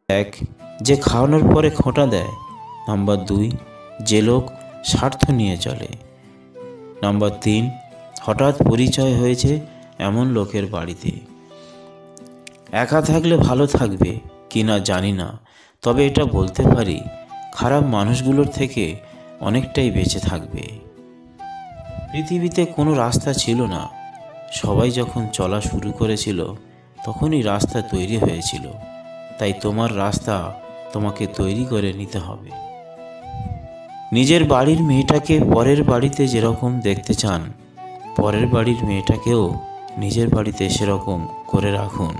এক, যে খাওয়ানোর পরে খোঁটা দেয়। নাম্বার 2, যে লোক স্বার্থ নিয়ে চলে। নাম্বার 3, হঠাৎ পরিচয় হয়েছে এমন লোকের বাড়িতে। একা থাকলে ভালো থাকবে কি না জানি না, তবে এটা বলতে পারি খারাপ মানুষগুলোর থেকে অনেকটাই বেঁচে থাকবে। পৃথিবীতে কোনো রাস্তা ছিল না, সবাই যখন চলা শুরু করেছিল তখনই রাস্তা তৈরি হয়েছিল। তাই তোমার রাস্তা তোমাকে তৈরি করে নিতে হবে। নিজের বাড়ির মেয়েটাকে পরের বাড়িতে যেরকম দেখতে চান, পরের বাড়ির মেয়েটাকেও নিজের বাড়িতে সেরকম করে রাখুন।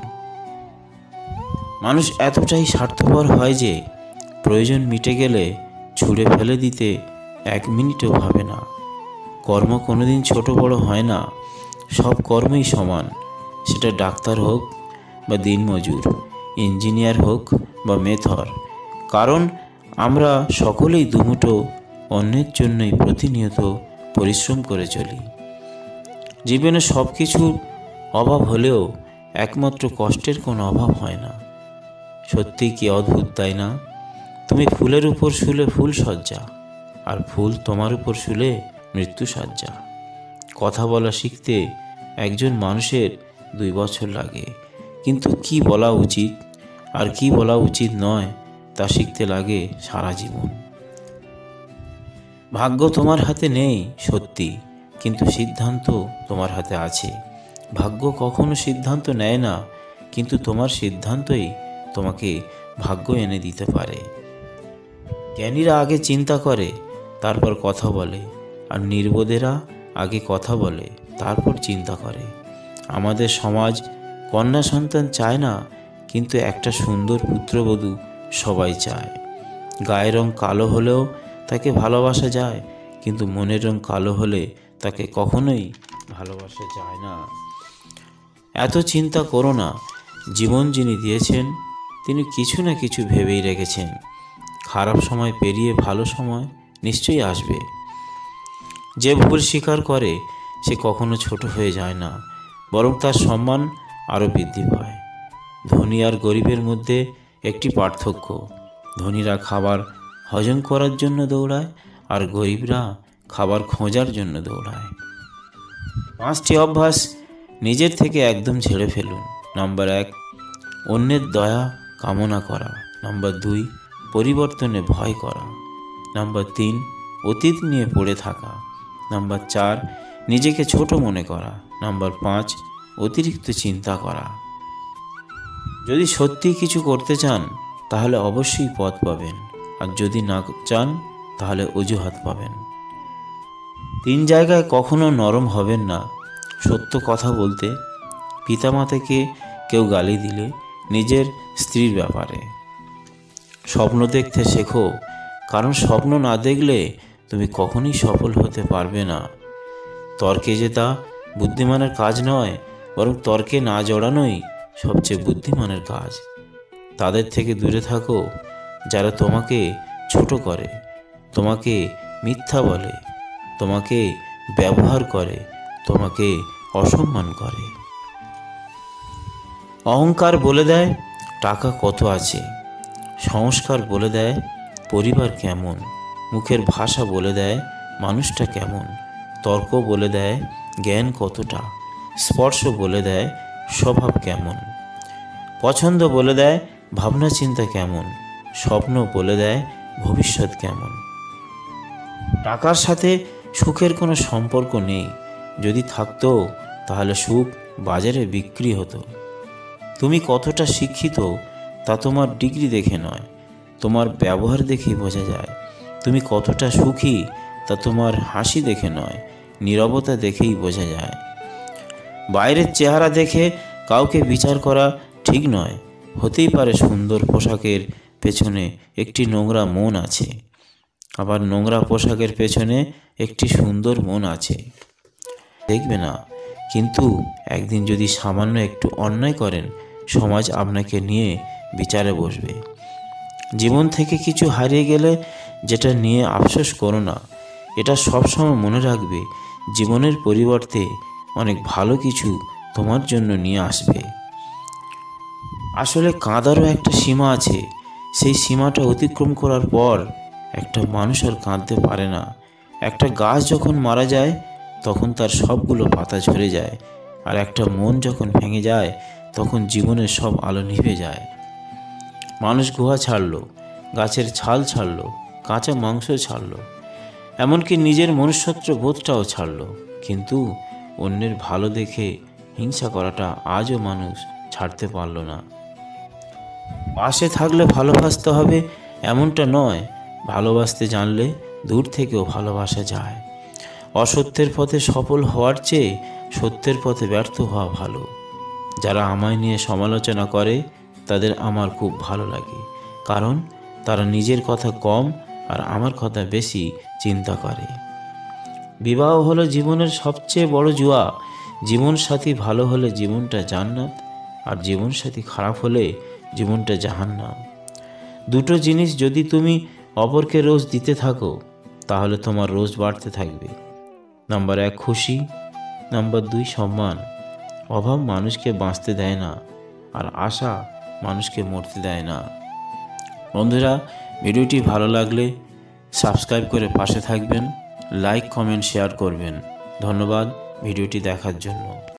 মানুষ এতটাই স্বার্থপর হয় যে প্রয়োজন মিটে গেলে ছুঁড়ে ফেলে দিতে 1 মিনিটও ভাবে না। কর্ম কোনোদিন ছোট বড় হয় না, সব কর্মই সমান। সেটা ডাক্তার হোক বা দিনমজুর, ইঞ্জিনিয়ার হোক বা মেথর, কারণ আমরা সকলেই দুমুঠো অন্যের জন্যই প্রতিনিয়ত পরিশ্রম করে চলি। জীবনে সব কিছুর অভাব হলেও একমাত্র কষ্টের কোনো অভাব হয় না। সত্যি কি অদ্ভুত, তাই না? তুমি ফুলের উপর শুলে ফুল সজ্জা, আর ফুল তোমার উপর শুলে মৃত্যু সজ্জা। কথা বলা শিখতে একজন মানুষের 2 বছর লাগে, কিন্তু কি বলা উচিত আর কি বলা উচিত নয় তা শিখতে লাগে সারা জীবন। ভাগ্য তোমার হাতে নেই সত্যি, কিন্তু সিদ্ধান্ত তোমার হাতে আছে। ভাগ্য কখনো সিদ্ধান্ত নেয় না, কিন্তু তোমার সিদ্ধান্তই তোমাকে ভাগ্য এনে দিতে পারে। জ্ঞানীরা আগে চিন্তা করে তারপর কথা বলে, আর নির্বোধেরা আগে কথা বলে তারপর চিন্তা করে। আমাদের সমাজ কন্যা সন্তান চায় না, কিন্তু একটা সুন্দর পুত্রবধূ সবাই চায়। গায়ের রং কালো হলেও তাকে ভালোবাসা যায়, কিন্তু মনের রং কালো হলে তাকে কখনোই ভালোবাসা যায় না। এত চিন্তা করো না, জীবন যিনি দিয়েছেন তিনি কিছু না কিছু ভেবেই রেখেছেন। খারাপ সময় পেরিয়ে ভালো সময় নিশ্চয়ই আসবে। যে ভুল স্বীকার করে সে কখনো ছোট হয়ে যায় না, বরং তার সম্মান আরও বৃদ্ধি পায়। ধনী আর গরিবের মধ্যে একটি পার্থক্য, ধনীরা খাবার হজম করার জন্য দৌড়ায়, আর গরিবরা খাবার খোঁজার জন্য দৌড়ায়। 5টি অভ্যাস নিজের থেকে একদম ঝেড়ে ফেলুন। নাম্বার 1, অন্যের দয়া কামনা করা। নাম্বার 2, পরিবর্তনে ভয় করা। নাম্বার 3, অতীত নিয়ে পড়ে থাকা। নাম্বার 4, নিজেকে ছোট মনে করা। নাম্বার 5, অতিরিক্ত চিন্তা করা। যদি সত্যি কিছু করতে চান তাহলে অবশ্যই পথ পাবেন, আর যদি না চান তাহলে অজুহাত পাবেন। 3 জায়গায় কখনো নরম হবেন না। সত্য কথা বলতে, পিতামাতাকে কেউ গালি দিলে, নিজের স্ত্রীর ব্যাপারে। স্বপ্ন দেখতে শেখো, কারণ স্বপ্ন না দেখলে তুমি কখনোই সফল হতে পারবে না। তর্কে জেতা বুদ্ধিমানের কাজ নয়, বরং তর্কে না জড়ানোই সবচেয়ে বুদ্ধিমানের কাজ। তাদের থেকে দূরে থাকো যারা তোমাকে ছোট করে, তোমাকে মিথ্যা বলে, তোমাকে ব্যবহার করে, তোমাকে অসম্মান করে। অহংকার বলে দেয় টাকা কত আছে, সংস্কার বলে দেয় পরিবার কেমন, মুখের ভাষা বলে দেয় মানুষটা কেমন, তর্ক বলে দেয় জ্ঞান কতটা, স্পর্শ বলে দেয় স্বভাব কেমন, পছন্দ বলে দেয় ভাবনা চিন্তা কেমন, স্বপ্ন বলে দেয় ভবিষ্যৎ কেমন। টাকার সাথে সুখের কোনো সম্পর্ক নেই, যদি থাকতো তাহলে সুখ বাজারে বিক্রি হতো। তুমি কতটা শিক্ষিত তা তোমার ডিগ্রি দেখে নয়, তোমার ব্যবহার দেখেই বোঝা যায়। তুমি কতটা সুখী তা তোমার হাসি দেখে নয়, নীরবতা দেখেই বোঝা যায়। বাইরের চেহারা দেখে কাউকে বিচার করা ঠিক নয়। হতেই পারে সুন্দর পোশাকের পেছনে একটি নোংরা মন আছে, আবার নোংরা পোশাকের পেছনে একটি সুন্দর মন আছে, দেখবে না। কিন্তু একদিন যদি সামান্য একটু অন্যায় করেন, সমাজ আপনাকে নিয়ে বিচারে বসবে। জীবন থেকে কিছু হারিয়ে গেলে যেটা নিয়ে আফসোস করো না, এটা সবসময় মনে রাখবে জীবনের পরিবর্তে অনেক ভালো কিছু তোমার জন্য নিয়ে আসবে। আসলে কাঁদারও একটা সীমা আছে, সেই সীমাটা অতিক্রম করার পর একটা মানুষ আর কাঁদতে পারে না। একটা গাছ যখন মারা যায় তখন তার সবগুলো পাতা ঝরে যায়, আর একটা মন যখন ভেঙে যায় তখন জীবনের সব আলো নিভে যায়। মানুষ গুহা ছাড়লো, গাছের ছাল ছাড়লো, কাঁচা মাংস ছাড়লো, এমনকি নিজের মনুষ্যত্ব বোধটাও ছাড়লো, কিন্তু অন্যের ভালো দেখে হিংসা করাটা আজও মানুষ ছাড়তে পারল না। পাশে থাকলে ভালোবাসতে হবে এমনটা নয়, ভালোবাসতে জানলে দূর থেকেও ভালোবাসা যায়। অসত্যের পথে সফল হওয়ার চেয়ে সত্যের পথে ব্যর্থ হওয়া ভালো। যারা আমায় নিয়ে সমালোচনা করে তাদের আমার খুব ভালো লাগে, কারণ তারা নিজের কথা কম আর আমার কথা বেশি চিন্তা করে। বিবাহ হলো জীবনের সবচেয়ে বড় জুয়া। জীবনসাথী ভালো হলে জীবনটা জান্নাত, আর জীবনসাথী খারাপ হলে জীবনটা জাহান্নাম। দুটো জিনিস যদি তুমি অপরকে রোজ দিতে থাকো তাহলে তোমার রোজ বাড়তে থাকবে। নাম্বার 1 খুশি, নাম্বার 2 সম্মান। অভাব মানুষকে বাঁচতে দেয় না, আর আশা মানুষকে মরতে দেয় না। বন্ধুরা, ভিডিওটি ভালো লাগলে সাবস্ক্রাইব করে পাশে থাকবেন, লাইক কমেন্ট শেয়ার করবেন। ধন্যবাদ ভিডিওটি দেখার জন্য।